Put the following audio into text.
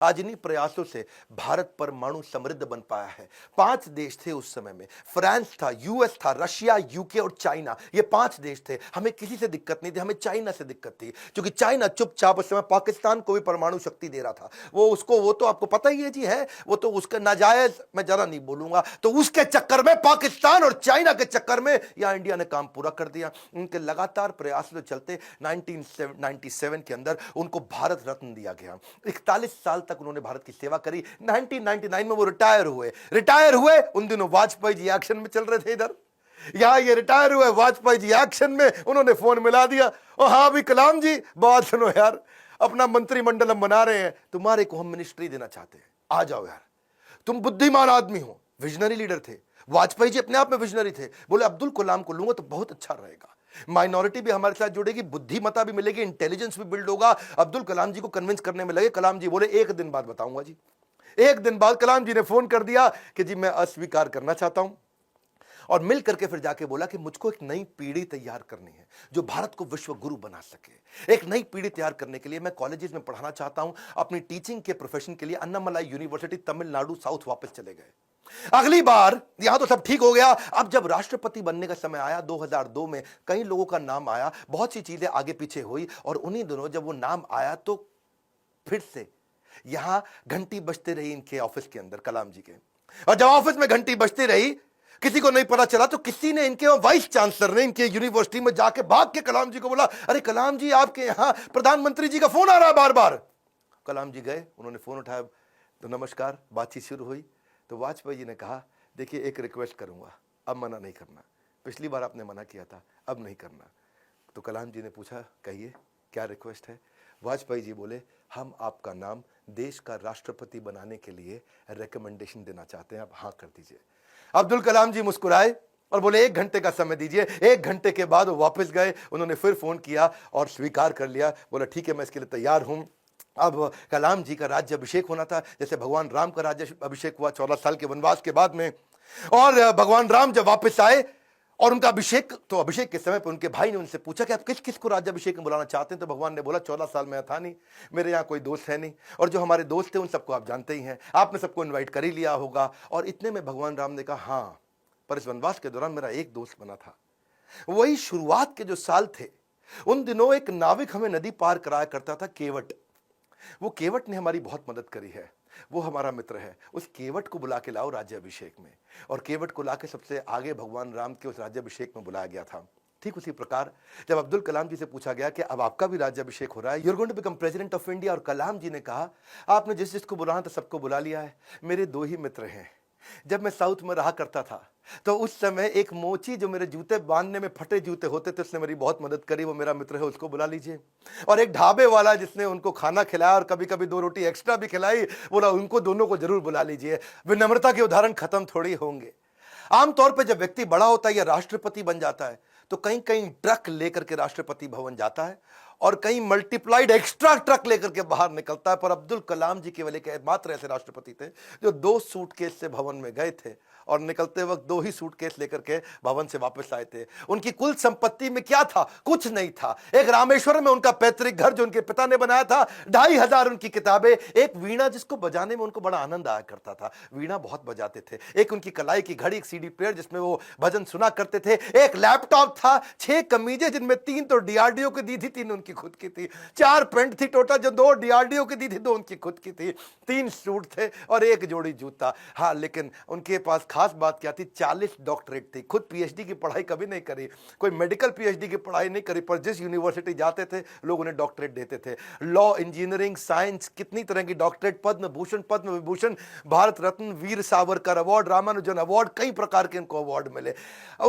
आज इन्हीं प्रयासों से भारत परमाणु समृद्ध बन पाया है। 5 देश थे उस समय में, फ्रांस था, यूएस था, रशिया, यूके और चाइना। ये 5 देश थे। हमें किसी से दिक्कत नहीं थी, हमें चाइना से दिक्कत थी, क्योंकि चाइना चुपचाप उस समय पाकिस्तान को भी परमाणु शक्ति दे रहा था। वो तो आपको पता ही है जी, है वो तो उसका नाजायज, मैं ज्यादा नहीं बोलूंगा, तो उसके चक्कर में, पाकिस्तान और चाइना के चक्कर में यहां इंडिया ने काम पूरा कर दिया। उनके लगातार प्रयासों के चलते 1997 के अंदर उनको भारत रत्न दिया गया। 41 साल तक उन्होंने भारत की सेवा करी। 1999 में वो रिटायर हुए। उन दिनों वाजपेयी जी एक्शन में चल रहे थे इधर, यहां ये रिटायर हुए, वाजपेयी जी एक्शन में, उन्होंने फोन मिला दिया, ओ हाँ भी कलाम जी, बात सुनो यार, अपना मंत्रिमंडल हम बना रहे हैं, तुम्हारे को हम मिनिस्ट्री देना चाहते हैं, आ जाओ यार, तुम बुद्धिमान आदमी हो। विजनरी लीडर थे वाजपेयी जी, अपने आप में विजनरी थे। बोले अब्दुल कलाम को लूंगा तो बहुत अच्छा रहेगा, माइनॉरिटी भी हमारे साथ जुड़ेगी, बुद्धिमता भी मिलेगी, इंटेलिजेंस भी बिल्ड होगा। अब्दुल कलाम जी को कन्विंस करने में लगे। कलाम जी बोले 1 दिन बाद बताऊंगा जी। 1 दिन बाद कलाम जी ने फोन कर दिया कि जी मैं अस्वीकार करना चाहता हूं, और मिल करके फिर जाके बोला कि मुझको एक नई पीढ़ी तैयार करनी है जो भारत को विश्व गुरु बना सके। एक नई पीढ़ी तैयार करने के लिए मैं कॉलेजेस में पढ़ाना चाहता हूं। अपनी टीचिंग के प्रोफेशन के लिए अन्नामलाई यूनिवर्सिटी तमिलनाडु साउथ वापस चले गए। अगली बार यहां तो सब ठीक हो गया, अब जब राष्ट्रपति बनने का समय आया 2002 में, कई लोगों का नाम आया, बहुत सी चीजें आगे पीछे हुई, और उन्हीं दिनों जब वो नाम आया तो फिर से यहां घंटी बजती रही इनके ऑफिस के अंदर, कलाम जी के। और जब ऑफिस में घंटी बजती रही, किसी को नहीं पता चला, तो किसी ने, इनके वाइस चांसलर ने इनके यूनिवर्सिटी में जाके भाग के कलाम जी को बोला, अरे कलाम जी आपके यहां प्रधानमंत्री जी का फोन आ रहा है बार बार। कलाम जी गए, उन्होंने फोन उठाया, तो नमस्कार, बातचीत शुरू हुई। तो वाजपेयी जी ने कहा, देखिए एक रिक्वेस्ट करूंगा, अब मना नहीं करना, पिछली बार आपने मना किया था, अब नहीं करना। तो कलाम जी ने पूछा, कहिए क्या रिक्वेस्ट है। वाजपेयी जी बोले, हम आपका नाम देश का राष्ट्रपति बनाने के लिए रिकमेंडेशन देना चाहते हैं, आप हाँ कर दीजिए। अब्दुल कलाम जी मुस्कुराए और बोले 1 घंटे का समय दीजिए। 1 घंटे के बाद वो वापस गए, उन्होंने फिर फोन किया और स्वीकार कर लिया। बोला ठीक है, मैं इसके लिए तैयार हूं। अब कलाम जी का राज्य अभिषेक होना था, जैसे भगवान राम का राज्य अभिषेक हुआ 14 साल के वनवास के बाद में। और भगवान राम जब वापस आए और उनका अभिषेक, तो अभिषेक के समय पर उनके भाई ने उनसे पूछा कि आप किस किस को राज्याभिषेक में बुलाना चाहते हैं। तो भगवान ने बोला, 14 साल में था नहीं, मेरे यहाँ कोई दोस्त है नहीं, और जो हमारे दोस्त थे उन सबको आप जानते ही हैं, आपने सबको इन्वाइट कर ही लिया होगा। और इतने में भगवान राम ने कहा, हाँ, पर इस वनवास के दौरान मेरा एक दोस्त बना था। वही शुरुआत के जो साल थे, उन दिनों एक नाविक हमें नदी पार कराया करता था, केवट। वो केवट ने हमारी बहुत मदद करी है, वो हमारा मित्र है। उस केवट को बुला के लाओ राज्याभिषेक में। और केवट को लाके सबसे आगे भगवान राम के उस राज्याभिषेक में बुलाया गया था। ठीक उसी प्रकार जब अब्दुल कलाम जी से पूछा गया कि अब आपका भी राज्याभिषेक हो रहा है, you are going to become president of India, और कलाम जी ने कहा, आपने जिस जिसको बुलाना था सबको बुला लिया है। मेरे 2 ही मित्र हैं। जब मैं साउथ में रहा करता था तो उस समय एक मोची, जो मेरे जूते बांधने में फटे जूते होते थे, उसने मेरी बहुत मदद करी, वो मेरा मित्र है, उसको बुला लीजिए। और एक ढाबे वाला जिसने उनको खाना खिलाया और कभी कभी 2 रोटी एक्स्ट्रा भी खिलाई, बोला उनको दोनों को जरूर बुला लीजिए। विनम्रता के उदाहरण खत्म थोड़ी होंगे। आमतौर पर जब व्यक्ति बड़ा होता है या राष्ट्रपति बन जाता है, तो कहीं कहीं ट्रक लेकर के राष्ट्रपति भवन जाता है, और कहीं मल्टीप्लाइड एक्स्ट्रा ट्रक लेकर के बाहर निकलता है। पर अब्दुल कलाम जी केवल एक मात्र ऐसे राष्ट्रपति थे जो 2 सूटकेस से भवन में गए थे, और निकलते वक्त 2 ही सूटकेस लेकर के भवन से वापस आए थे। उनकी कुल संपत्ति में क्या था? कुछ नहीं था। एक रामेश्वरम में उनका पैतृक घर जो उनके पिता ने बनाया था, 2500 उनकी किताबें, एक वीणा जिसको बजाने में उनको बड़ा आनंद आया करता था, वीणा बहुत बजाते थे, एक उनकी कलाई की घड़ी, एक सीडी प्लेयर जिसमें वो भजन सुना करते थे, एक लैपटॉप था, 6 कमीजें जिनमें 3 तो डीआरडीओ की दी थी, 3 उनकी खुद की थी, 4 पेंट थी टोटल, जो 2 डीआरडीओ की दी थी, 2 उनकी खुद की थी, 3 सूट थे और 1 जोड़ी जूता। हाँ, लेकिन उनके पास खास बात क्या थी? 40 डॉक्टरेट थी। खुद पीएचडी की पढ़ाई कभी नहीं करी, कोई मेडिकल पीएचडी की पढ़ाई नहीं करी, पर जिस यूनिवर्सिटी जाते थे लोग उन्हें डॉक्टरेट देते थे। लॉ, इंजीनियरिंग, साइंस, कितनी तरह की doctorate, Padma Bhushan, Padma Vibhushan, Bharat Ratna, Veer Savarkar award, Ramanujan award, कई प्रकार के इनको अवार्ड मिले।